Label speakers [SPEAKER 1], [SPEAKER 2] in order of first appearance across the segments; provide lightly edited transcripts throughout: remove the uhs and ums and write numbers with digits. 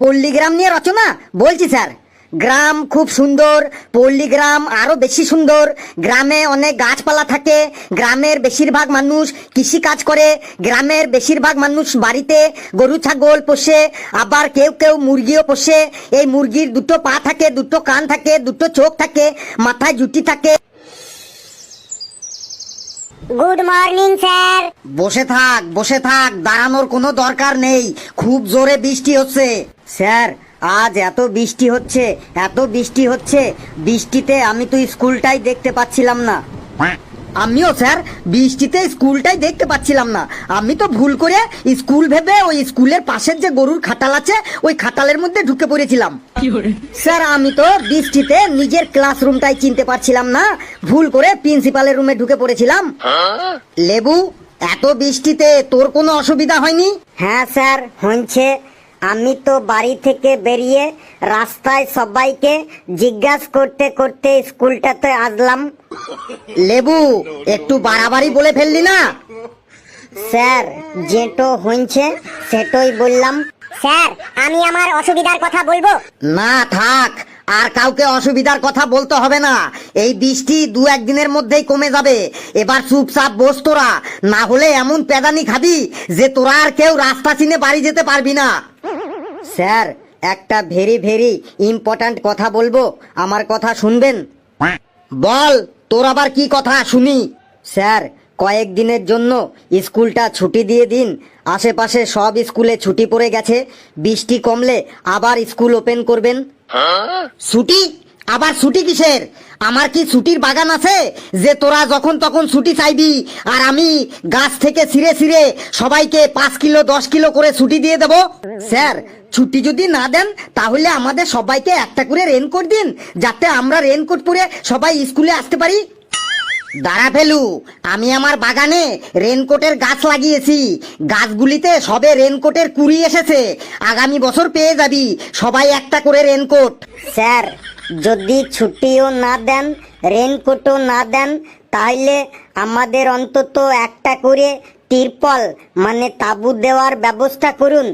[SPEAKER 1] পল্লীগ্রাম নিয়ে রচনা বলছি স্যার। গ্রাম খুব সুন্দর, পল্লীগ্রাম আরো বেশি সুন্দর। গ্রামে অনেক গাছপালা থাকে, গ্রামের বেশিরভাগ মানুষ কৃষি কাজ করে, গ্রামের বেশিরভাগ মানুষ বাড়িতে গরু ছাগল পোষে, আবার কেউ কেউ মুরগিও পোষে। এই মুরগির দুটো পা থাকে, দুটো কান থাকে, দুটো চোখ থাকে, মাথায় জুটি থাকে।
[SPEAKER 2] Good morning sir.
[SPEAKER 1] বসে থাক বসে থাক, দাঁড়ানোর কোনো দরকার নেই, খুব জোরে বৃষ্টি হচ্ছে। স্যার আজ এত বৃষ্টি হচ্ছে, এত বৃষ্টি হচ্ছে, বৃষ্টিতে আমি তো স্কুলটাই দেখতে পাচ্ছিলাম না। আমিও স্যার বৃষ্টিতে স্কুলটাই দেখতে পাচ্ছিলাম না। আমি তো ভুল করে স্কুল ভেবে ওই স্কুলের পাশের যে গরুর খাটাল আছে ওই খাটালের মধ্যে ঢুকে পড়েছিলাম। স্যার আমি তো বৃষ্টিতে নিজের ক্লাসরুমটাই চিনতে পারছিলাম না, ভুল করে প্রিন্সিপালের রুমে ঢুকে পড়েছিলাম। লেবু, এত বৃষ্টিতে তোর কোনো অসুবিধা হয়নি?
[SPEAKER 2] হ্যাঁ স্যার হয়েছে। আমি তো বাড়ি থেকে বেরিয়ে রাস্তায় সবাইকে জিজ্ঞাসা করতে করতে স্কুলটাতে আসলাম।
[SPEAKER 1] লেবু, একটু বাড়াবাড়ি বলে ফেললি না?
[SPEAKER 2] স্যার যেটো হয়েছে সেটাই বললাম। স্যার আমি আমার অসুবিধার কথা বলবো?
[SPEAKER 1] না থাক, আর কাউকে অসুবিধার কথা বলতে হবে না। এই বৃষ্টি দু একদিনের মধ্যেই কমে যাবে। এবার চুপচাপ বস তোরা, না হলে এমন পেদানি খাবি যে তোরা আর কেউ রাস্তা চিনে বাড়ি যেতে পারবি না। স্যার একটা ভেরি ভেরি ইম্পর্ট্যান্ট কথা বলবো, আমার কথা শুনবেন? বল, তোর আবার কি কথা শুনি? স্যার কয়েকদিনের জন্য স্কুলটা ছুটি দিয়ে দিন। আশেপাশে সব স্কুলে ছুটি পড়ে গেছে, বৃষ্টি কমলে আবার স্কুল ওপেন করবেন। ছুটি? আবার ছুটি কিসের? আমার কি ছুটির বাগান আছে যে তোরা যখন তখন ছুটি চাইবি আর আমি গাছ থেকে ছিঁড়ে ছিঁড়ে সবাইকে 5 কিলো 10 কিলো করে ছুটি দিয়ে দেব? স্যার ছুটি যদি না দেন তাহলে আমাদের সবাইকে একটা করে রেনকোট দিন, যাতে আমরা রেনকোট পরে সবাই স্কুলে আসতে পারি। দাঁড়া ফেলু, আমি আমার বাগানে রেনকোটের গাছ লাগিয়েছি, গাছগুলিতে সবে রেনকোটের কুড়ি এসেছে। আগামী বছর পেয়ে যাবি সবাই একটা করে রেনকোট।
[SPEAKER 2] স্যার যদি ছুটিও না দেন, রেনকোটও না দেন, তাহলে আমাদের অন্তত একটা করে তিরপল মানে তাঁবু দেওয়ার ব্যবস্থা করুন,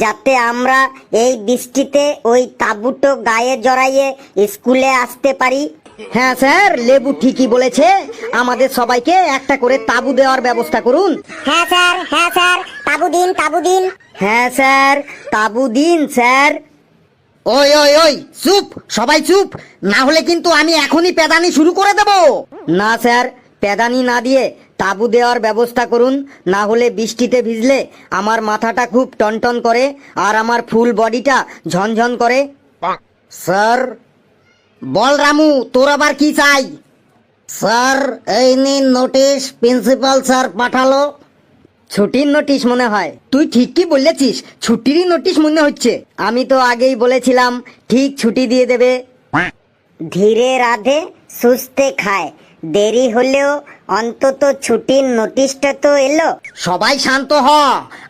[SPEAKER 2] যাতে আমরা এই বৃষ্টিতে ওই তাঁবুটো গায়ে জড়াইয়ে স্কুলে আসতে পারি।
[SPEAKER 1] হ্যাঁ স্যার, লেবু ঠিকই বলেছে, আমাদের সবাইকে একটা করে তাঁবু দেওয়ার ব্যবস্থা করুন।
[SPEAKER 2] হ্যাঁ স্যার, হ্যাঁ স্যার, তাঁবু দিন, তাঁবু দিন।
[SPEAKER 1] হ্যাঁ স্যার, তাঁবু দিন স্যার। ওই ওই ওই চুপ, সবাই চুপ, না হলে কিন্তু আমি এখনই পেদানি শুরু করে দেব। না স্যার, পেদানি না দিয়ে তাঁবু দেওয়ার ব্যবস্থা করুন, না হলে বৃষ্টিতে ভিজলে আমার মাথাটা খুব টনটন করে আর আমার ফুল বডিটা ঝনঝন করে। স্যার বল রামু, তোর আবার কি চাই? স্যার এই নিন নোটিশ, প্রিন্সিপাল স্যার পাঠালো। ছুটির নোটিশ মনে হয়? তুই ঠিক কি বলেছিস, ছুটিরই নোটিশ মনে হচ্ছে। আমি তো আগেই বলেছিলাম ঠিক ছুটি দিয়ে দেবে।
[SPEAKER 2] ধীরে রাধে সুস্থে খায়, দেরি হলেও অন্তত ছুটির নোটিশটা তো এলো।
[SPEAKER 1] সবাই শান্ত হ,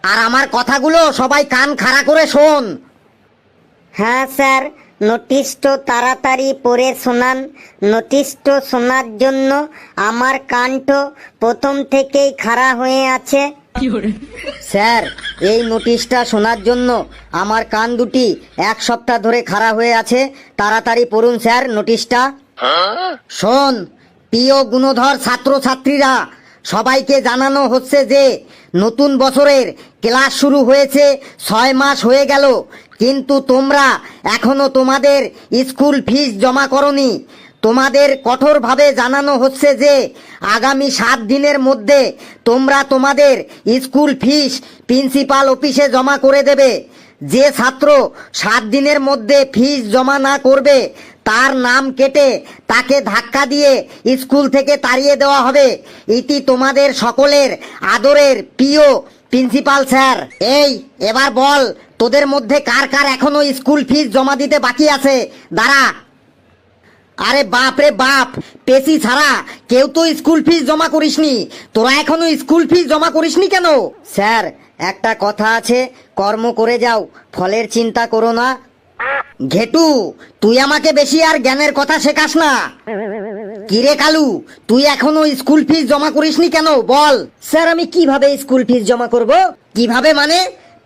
[SPEAKER 1] আর আমার কথাগুলো সবাই কান খাড়া করে শোন।
[SPEAKER 2] হ্যাঁ স্যার, নোটিশটো তাড়াতাড়ি পড়ে শোনান। নোটিশটো শোনার জন্য আমার কানটো প্রথম থেকেই খাড়া হয়ে আছে।
[SPEAKER 1] স্যার এই নোটিশটা শোনার জন্য আমার কান দুটি 1 সপ্তাহ ধরে খাড়া হয়ে আছে। তাড়াতাড়ি পড়ুন স্যার নোটিশটা। শোন প্রিয় গুণধর ছাত্রছাত্রীরা, সবাইকে জানানো হচ্ছে যে নতুন বছরের ক্লাস শুরু হয়েছে 6 মাস হয়ে গেল, কিন্তু তোমরা এখনো তোমাদের স্কুল ফিস জমা করনি। তোমাদের কঠোরভাবে জানানো হচ্ছে যে আগামী 7 দিনের মধ্যে তোমরা তোমাদের স্কুল ফিস প্রিন্সিপাল অফিসে জমা করে দেবে। যে ছাত্র 7 দিনের মধ্যে ফিস জমা না করবে তার নাম কেটে তাকে ধাক্কা দিয়ে স্কুল থেকে তাড়িয়ে দেওয়া হবে। ইতি তোমাদের সকলের আদরের প্রিয় প্রিন্সিপাল স্যার। এই এবার বল, তোদের মধ্যে কার কার এখনো স্কুল ফিস জমা দিতে বাকি আছে? দাঁড়া। আরে বাপ রে বাপ, পেশি ছাড়া কেউ তো স্কুল ফিস জমা করিসনি। তোরা এখনো স্কুল ফিস জমা করিসনি কেন? স্যার একটা কথা আছে, কর্ম করে যাও, ফলের চিন্তা করো না। ঘেটু, তুই আমাকে বেশি আর জ্ঞানের কথা শেখাস না। কিরে কালু, তুই এখনো স্কুল ফিস জমা করিসনি কেন বল? স্যার আমি কিভাবে স্কুল ফিস জমা করব? কিভাবে মানে?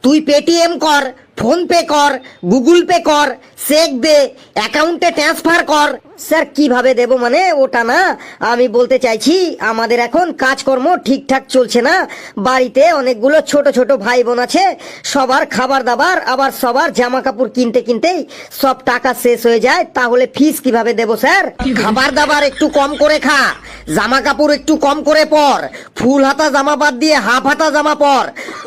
[SPEAKER 1] তুই পেটিএম কর, ফোন পে কর, গুগল পে কর, চেক দে, অ্যাকাউন্টে ট্রান্সফার কর। স্যার কিভাবে দেব মানে ওটা না, আমি বলতে চাইছি আমাদের এখন কাজকর্ম ঠিকঠাক চলছে না। বাড়িতে অনেকগুলো ছোট ছোট ভাই বোন আছে, সবার খাবার দাবার আবার সবার জামা কাপড় কিনতে কিনতেই সব টাকা শেষ হয়ে যায়, তাহলে ফিস কিভাবে দেব স্যার? খাবার দাবার একটু কম করে খা, জামা কাপড় একটু কম করে পর, ফুল হাতা জামা বাদ দিয়ে হাফ হাতা জামা পর,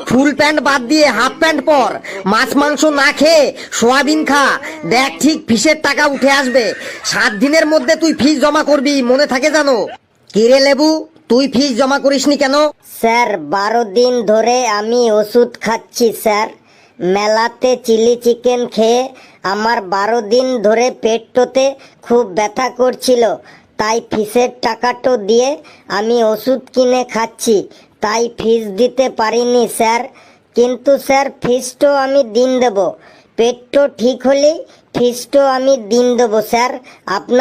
[SPEAKER 1] ফুল প্যান্ট বাদ দিয়ে হাফ প্যান্ট পর, মাছ মাংস না খেয়ে সোয়াবিন খা, দেখ ঠিক ফিসের টাকা উঠে আসবে। 7 দিনের মধ্যে তুই ফিস জমা করবি, মনে থাকে জানো? কিরে লেবু, তুই ফিস জমা করিসনি কেন?
[SPEAKER 2] স্যার 12 দিন ধরে আমি ওষুধ খাচ্ছি স্যার। মেলাতে চিলি চিকেন খেয়ে আমার 12 দিন ধরে পেটটোতে খুব ব্যথা করছিল, তাই ফিসের টাকাটো দিয়ে আমি ওষুধ কিনে খাচ্ছি, তাই ফিস দিতে পারিনি স্যার। কিন্তু স্যার ফিসটো আমি দিন দেব, পেটটো ঠিক হলেই ফিসটো আমি দিন দেবো স্যার। আপনার